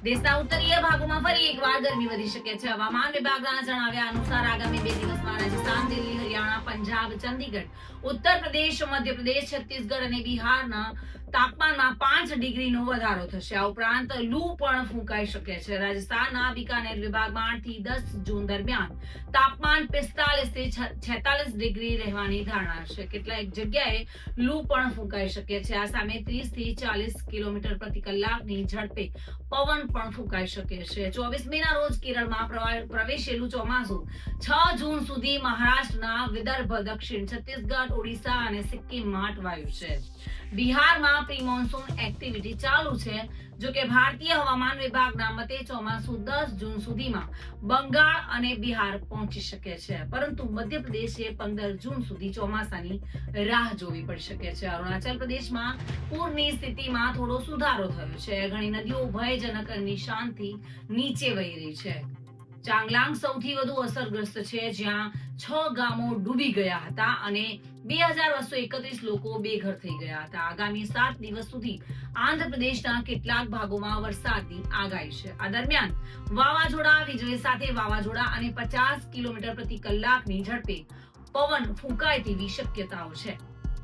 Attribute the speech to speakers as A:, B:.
A: દેશના ઉત્તરીય ભાગોમાં ફરી એકવાર ગરમી વધી શકે છે. હવામાન વિભાગના જણાવ્યા અનુસાર આગામી 2 દિવસમાં રાજસ્થાન, દિલ્હી, હરિયાણા, પંજાબ, ચંદીગઢ, ઉત્તર પ્રદેશ, મધ્યપ્રદેશ, છત્તીસગઢ અને બિહારના તાપમાનમાં 5 ડિગ્રીનો વધારો થશે. આ ઉપરાંત લૂ પણ ફૂંકાઈ શકે છે. રાજસ્થાનના બિકાનેર વિભાગમાં 8 થી 10 જૂન દરમિયાન તાપમાન 45 થી 46 ડિગ્રી રહેવાની ધારણા છે. કેટલાક જગ્યાએ લૂ પણ ફૂંકાઈ શકે છે. આ સામે 30 થી 40 કિલોમીટર પ્રતિ કલાકની ઝડપે પવન પણ ફૂંકાઈ શકે છે. 24 મેના રોજ કેરળમાં પ્રવેશેલું ચોમાસું 6 જૂન સુધી મહારાષ્ટ્રના વિદર્ભ, દક્ષિણ છત્તીસગઢ, ઓડિશા અને સિક્કિમમાં અટવાયું છે. બિહારમાં પ્રી મોન્સૂન એક્ટિવિટી ચાલુ છે. જો કે ભારતીય હવામાન વિભાગના મતે ચોમાસું 10 જૂન સુધીમાં બંગાળ અને બિહાર પહોંચી શકે છે, પરંતુ મધ્યપ્રદેશે 15 જૂન સુધી ચોમાસાની રાહ જોવી પડી શકે છે. અરુણાચલ પ્રદેશમાં પૂરની સ્થિતિમાં થોડો સુધારો થયો છે. ઘણી નદીઓ ભયજનક નિશાનથી નીચે વહી રહી છે. ચાંગલાંગ સૌથી વધુ અસરગ્રસ્ત છે, જ્યાં 6 ગામો ડૂબી ગયા હતા અને 2231 લોકો બેઘર થઈ ગયા હતા. આગામી 7 દિવસ સુધી આંધ્રપ્રદેશના કેટલાક ભાગોમાં વરસાદની આગાહી છે. આ દરમિયાન વાવાઝોડા, વીજળી સાથે વાવાઝોડા અને 50 કિલોમીટર પ્રતિ કલાકની ઝડપે પવન ફૂંકાય તેવી શક્યતાઓ છે.